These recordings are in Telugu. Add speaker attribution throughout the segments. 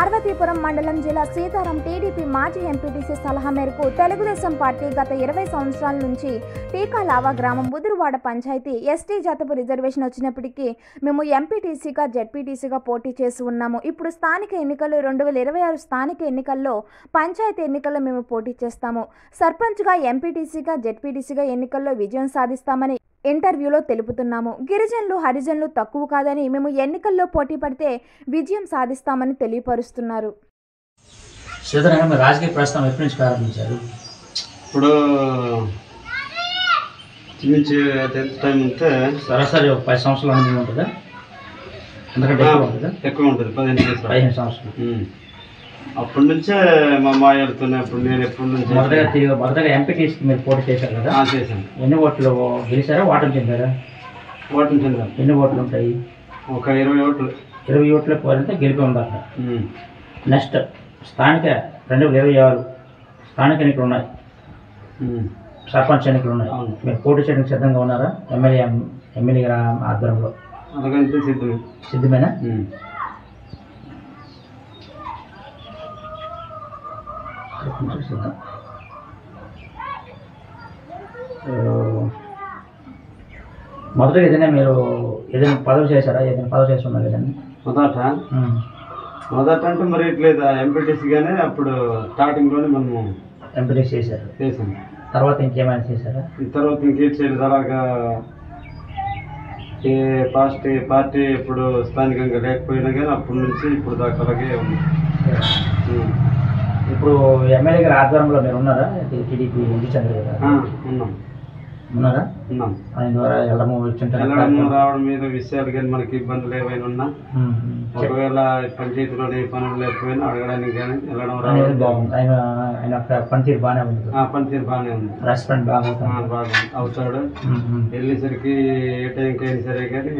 Speaker 1: పార్వతీపురం మండలం జిల్లా సీతారాం టీడీపీ మాజీ ఎంపీటీసీ సలహా మేరకు తెలుగుదేశం పార్టీ గత 20 సంవత్సరాల నుంచి టీకాలావా గ్రామం బుదురువాడ పంచాయతీ ఎస్టీ జాతపు రిజర్వేషన్ వచ్చినప్పటికీ మేము ఎంపీటీసీగా జెడ్పీటీసీగా పోటీ చేసి ఉన్నాము. ఇప్పుడు స్థానిక ఎన్నికలు 2026 స్థానిక ఎన్నికల్లో పంచాయతీ ఎన్నికల్లో మేము పోటీ చేస్తాము. సర్పంచ్గా ఎంపీటీసీగా జెడ్పీటీసీగా ఎన్నికల్లో విజయం సాధిస్తామని ఇంటర్వ్యూలో తెలుపుతున్నాము. గిరిజనులు హరిజనులు తక్కువ కాదని మేము ఎన్నికల్లో పోటీ పడితే విజయం సాధిస్తామని తెలియపరుస్తున్నారు.
Speaker 2: రాజకీయ ప్రస్థానం ఎప్పటి నుంచి ప్రారంభించారు?
Speaker 3: ఇప్పుడు నుంచి టైం ఉంటే
Speaker 2: సరాసరి 10 సంవత్సరాల అనుభవం ఉంటుందా? ఎందుకంటే
Speaker 3: ఎక్కువ ఉంటుంది, 15
Speaker 2: సంవత్సరాలు.
Speaker 3: అప్పటి నుంచే మా అమ్మాయి వెళ్తున్నాయి. అప్పుడు నేను ఎప్పటి నుంచి
Speaker 2: మొదటగా ఎంపీటీసీకి మీరు పోటీ చేశారు కదా?
Speaker 3: చేశాను.
Speaker 2: ఎన్ని ఓట్లు గెలిచారా, ఓటమి చెందారా?
Speaker 3: ఓటమి చెందాను.
Speaker 2: ఎన్ని ఓట్లు ఉంటాయి?
Speaker 3: ఒక 20 ఓట్లు. 20
Speaker 2: ఓట్ల పోరంటే గెలిపి ఉండాలి. నెక్స్ట్ స్థానిక 2026 స్థానిక ఎన్నికలు ఉన్నాయి, సర్పంచ్ ఎన్నికలు ఉన్నాయి. మీరు పోటీ చేయడానికి సిద్ధంగా ఉన్నారా? ఎమ్మెల్యే ఆధ్వర్యంలో
Speaker 3: అందుకంటే
Speaker 2: సిద్ధమేనా? మొదట మీరు ఏదైనా పదవి చేశారా? ఏదైనా పదవి చేసి ఉన్నారు ఏదైనా?
Speaker 3: మొదట అంటే మరి ఇట్లేదు ఎంపీటీసీగానే అప్పుడు స్టార్టింగ్లోనే మనము
Speaker 2: ఎంపీటీసీ చేశాము. తర్వాత ఇంకేమైనా చేశారా?
Speaker 3: తర్వాత ఇంకేం చేయలేదు. అలాగా ఏ పార్టీ ఇప్పుడు స్థానికంగా లేకపోయినా కానీ అప్పటి నుంచి ఇప్పుడు దాకా అలాగే ఉంది.
Speaker 2: ఇప్పుడు ఎమ్మెల్యే గారి ఆధ్వర్యంలో మీరు ఉన్నారా? టీడీపీ చంద్ర ఉన్నారా? ఆయన ద్వారా
Speaker 3: వెళ్ళడం రావడం మీద విషయాలు కానీ మనకి ఇబ్బందులు ఏమైనా ఉన్నా, ఒకవేళ పంచాయతీలోని పనులు లేకపోయినా అడగడానికి కానీ వెళ్ళడం రావడం
Speaker 2: బాగుంది. ఆయన పనితీరు బాగానే ఉంది.
Speaker 3: పనితీరు బాగానే ఉంది.
Speaker 2: రెస్పాండ్
Speaker 3: బాగా అవుతాడు. వెళ్ళేసరికి ఏ టైంకి అయినా సరే కానీ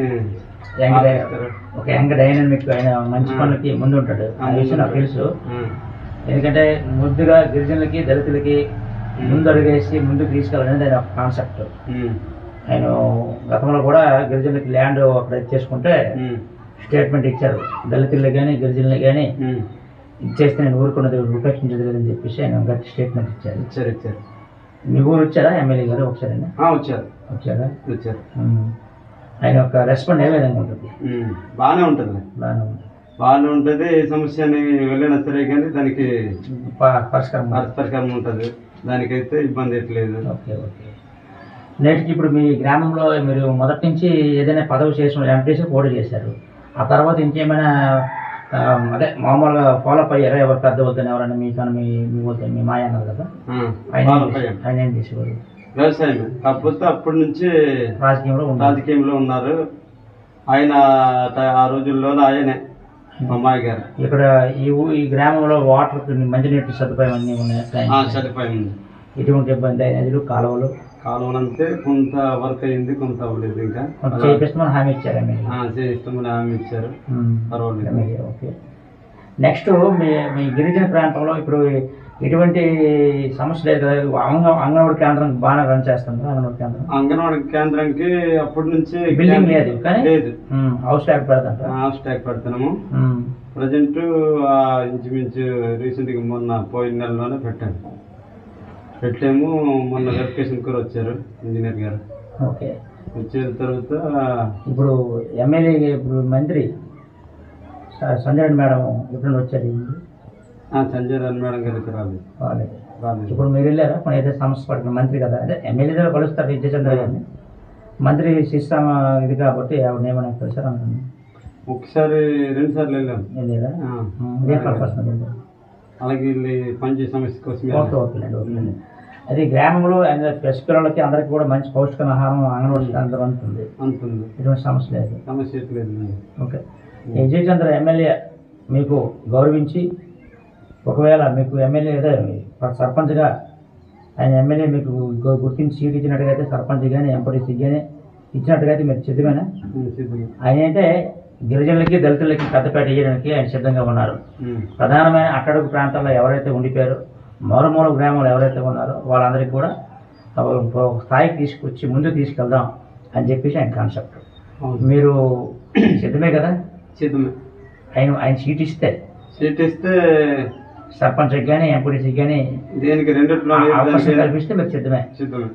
Speaker 2: ఒక యంగ్ డైనమిక్ ఆయన మంచి పనులకి ముందు ఉంటాడు. ఆ విషయం నాకు తెలుసు. ఎందుకంటే ముద్దుగా గిరిజనులకి దళితులకి ముందు అడుగేసి ముందుకు తీసుకెళ్ళాలనేది ఆయన కాన్సెప్ట్. ఆయన గతంలో కూడా గిరిజనులకి ల్యాండ్ అక్కడ ఇచ్చేసుకుంటే స్టేట్మెంట్ ఇచ్చారు. దళితులకు కానీ గిరిజనులు కానీ ఇచ్చేస్తే నేను ఊరుకున్నది ఉపేక్షించదు లేదని చెప్పేసి ఆయన గట్టి స్టేట్మెంట్ ఇచ్చారు. మీ ఊరు వచ్చారా ఎమ్మెల్యే గారు? ఒకసారి వచ్చారా? ఆయన యొక్క రెస్పాండ్ ఏ విధంగా ఉంటుంది?
Speaker 3: బాగానే ఉంటుంది. ఏ సమస్యని వెళ్ళినా సరే కానీ దానికి పరిష్కారం ఉంటుంది. దానికైతే ఇబ్బంది లేదు.
Speaker 2: ఓకే. నేటికి ఇప్పుడు మీ గ్రామంలో మీరు మొదటి నుంచి ఏదైనా పదవి చేసిన ఎంపీటీసీ పోటీ చేశారు. ఆ తర్వాత ఇంకేమైనా అదే మామూలుగా ఫాలోఅప్ అయ్యారా? ఎవరు పెద్ద వద్దని ఎవరైనా మీ మాయ అన్నారు కదా, ఆయన ఏం చేసేవారు?
Speaker 3: వ్యవసాయం. కాకపోతే అప్పటి నుంచి రాజకీయంలో ఉన్నారు. ఆయన ఆ రోజుల్లోనే ఆయనే అమ్మాయి గారు.
Speaker 2: ఇక్కడ ఈ గ్రామంలో వాటర్ మంచినీటి సదుపాయం అన్నీ ఉన్నాయి?
Speaker 3: సదుపాయం ఉంది.
Speaker 2: ఎటువంటి ఇబ్బంది? నదులు కాలువలు
Speaker 3: అంటే కొంత వర్క్ అయింది, కొంత అవ్వలేదు. ఇంకా
Speaker 2: చేపిస్తామని హామీ ఇచ్చారు.
Speaker 3: చేయిస్తామని హామీ ఇచ్చారు. పర్వాలేదు.
Speaker 2: ఓకే. నెక్స్ట్ మీ గిరిజన ప్రాంతంలో ఇప్పుడు ఎటువంటి సమస్య లేదు కదా? అంగన్వాడీ కేంద్రం బాగా రన్ చేస్తుంది.
Speaker 3: అంగన్వాడీ కేంద్రానికి అప్పటి నుంచి
Speaker 2: బిల్డింగ్ లేదు కానీ హౌస్ ట్యాగ్
Speaker 3: పెడతాము. ప్రజెంట్ ఇంచుమించు రీసెంట్గా మొన్న పోయిన నెలలోనే పెట్టాము. మొన్న వెరిఫికేషన్ కూడా వచ్చారు ఇంజనీర్ గారు.
Speaker 2: ఓకే.
Speaker 3: వచ్చిన తర్వాత
Speaker 2: ఇప్పుడు ఎమ్మెల్యే ఇప్పుడు మంత్రి సంజయ్ మేడం ఎప్పుడైనా వచ్చారు?
Speaker 3: సంజయ్ మేడం గారికి రాలేదు.
Speaker 2: ఇప్పుడు మీరు వెళ్ళారా? కొన్ని ఏదైతే సమస్య పడుతుంది మంత్రి కదా, అంటే ఎమ్మెల్యే దగ్గర కలుస్తారు విజయచంద్ర గారిని. మంత్రి సిస్టమ్ ఇది కాబట్టి ఆవిడ ఏమైనా కలిసారు అనుకుంది.
Speaker 3: ఒకసారి 2 సార్లు వెళ్ళాము. అలాగే పనిచేసే సమస్య కోసం.
Speaker 2: ఓకే. అది గ్రామంలో పిల్లలకి అందరికి కూడా మంచి పౌష్టికాహారం అంగన్వాడీ అందరూ అందుతుంది. ఎటువంటి సమస్య లేదు. ఓకే. విజయచంద్ర ఎమ్మెల్యే మీకు గౌరవించి ఒకవేళ మీకు ఎమ్మెల్యే సర్పంచ్గా ఆయన ఎమ్మెల్యే మీకు గుర్తించి సీట్ ఇచ్చినట్టుగైతే సర్పంచ్ కానీ ఎంపీటీసీ కానీ ఇచ్చినట్టుగైతే మీరు సిద్ధమేనా? ఆయన అయితే గిరిజనులకి దళితులకి పెద్దపేట వేయడానికి ఆయన సిద్ధంగా ఉన్నారు. ప్రధానమైన అట్టడుగు ప్రాంతాల్లో ఎవరైతే ఉండిపోయారో, మారుమూల గ్రామాలు ఎవరైతే ఉన్నారో వాళ్ళందరికీ కూడా స్థాయికి తీసుకొచ్చి ముందుకు తీసుకెళ్దాం అని చెప్పేసి ఆయన కాన్సెప్ట్. మీరు సిద్ధమే కదా?
Speaker 3: సిద్ధమే.
Speaker 2: ఆయన సీట్ ఇస్తే
Speaker 3: సీట్ ఇస్తే
Speaker 2: సర్పంచ్కి కానీ ఎంపీటీసీకి కానీ
Speaker 3: దేనికి రెండిట్లో
Speaker 2: అవకాశం కల్పిస్తే మీరు సిద్ధమే.
Speaker 3: సిద్ధమే.